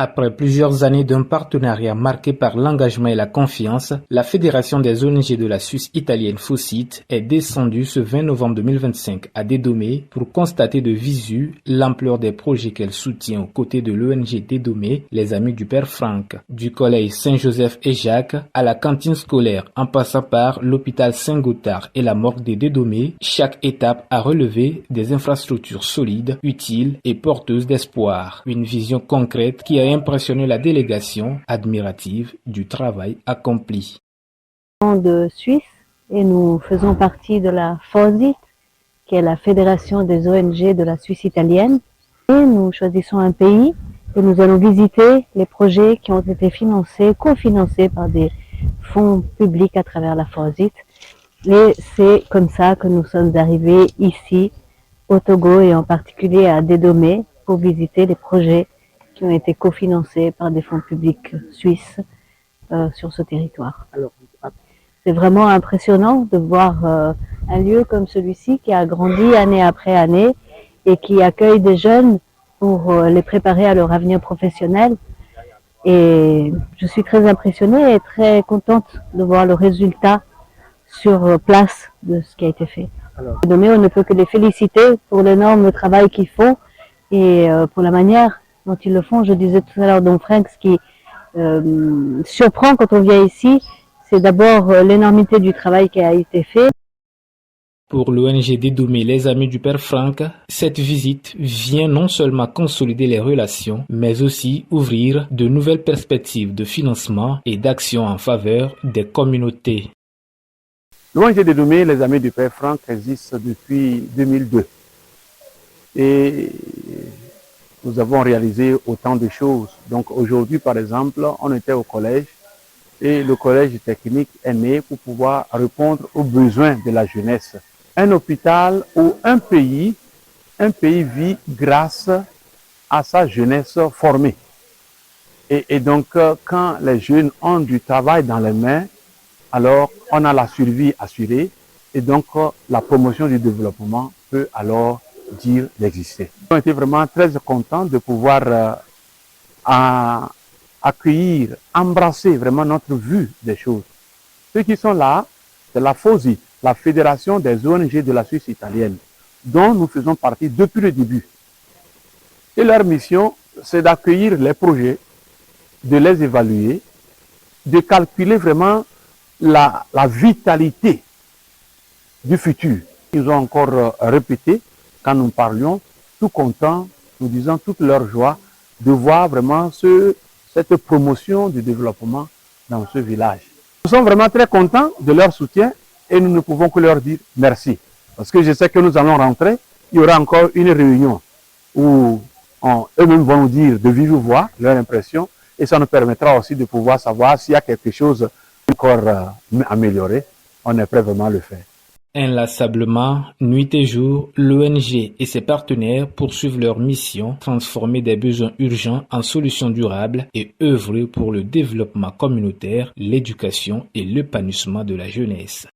Après plusieurs années d'un partenariat marqué par l'engagement et la confiance, la Fédération des ONG de la Suisse italienne FOSIT est descendue ce 20 novembre 2025 à Dédomé pour constater de visu l'ampleur des projets qu'elle soutient aux côtés de l'ONG Dédomé, les Amis du Père Franck. Du collège Saint-Joseph et Jacques à la cantine scolaire en passant par l'hôpital Saint-Gothard et la morgue de Dédomé, chaque étape a relevé des infrastructures solides, utiles et porteuses d'espoir. Une vision concrète qui a impressionné la délégation, admirative du travail accompli. De Suisse et nous faisons partie de la FOSIT, qui est la Fédération des ONG de la Suisse italienne. Et nous choisissons un pays et nous allons visiter les projets qui ont été financés, cofinancés par des fonds publics à travers la FOSIT. Et c'est comme ça que nous sommes arrivés ici au Togo et en particulier à Dédomé pour visiter les projets qui ont été cofinancés par des fonds publics suisses sur ce territoire. C'est vraiment impressionnant de voir un lieu comme celui-ci qui a grandi année après année et qui accueille des jeunes pour les préparer à leur avenir professionnel. Et je suis très impressionnée et très contente de voir le résultat sur place de ce qui a été fait. Dédomé, on ne peut que les féliciter pour l'énorme travail qu'ils font et pour la manière dont ils le font. Je disais tout à l'heure, Don Frank, ce qui surprend quand on vient ici, c'est d'abord l'énormité du travail qui a été fait. Pour l'ONG Dédomé, les Amis du Père Franck, cette visite vient non seulement consolider les relations, mais aussi ouvrir de nouvelles perspectives de financement et d'action en faveur des communautés. L'ONG Dédomé, les Amis du Père Franck, existe depuis 2002. Et nous avons réalisé autant de choses. Donc aujourd'hui, par exemple, on était au collège et le collège technique est né pour pouvoir répondre aux besoins de la jeunesse. Un hôpital ou un pays vit grâce à sa jeunesse formée. Et donc, quand les jeunes ont du travail dans les mains, alors on a la survie assurée et donc la promotion du développement peut alors dire d'exister. On était vraiment très contents de pouvoir accueillir, embrasser vraiment notre vue des choses. Ceux qui sont là, c'est la FOSIT, la Fédération des ONG de la Suisse italienne, dont nous faisons partie depuis le début. Et leur mission, c'est d'accueillir les projets, de les évaluer, de calculer vraiment la vitalité du futur. Ils ont encore répété, quand nous parlions, tout contents, nous disant toute leur joie de voir vraiment cette promotion du développement dans ce village. Nous sommes vraiment très contents de leur soutien et nous ne pouvons que leur dire merci. Parce que je sais que nous allons rentrer, il y aura encore une réunion où eux-mêmes vont nous dire de vive voix leur impression et ça nous permettra aussi de pouvoir savoir s'il y a quelque chose encore amélioré. On est prêt vraiment à le faire. Inlassablement, nuit et jour, l'ONG et ses partenaires poursuivent leur mission, transformer des besoins urgents en solutions durables et œuvrer pour le développement communautaire, l'éducation et l'épanouissement de la jeunesse.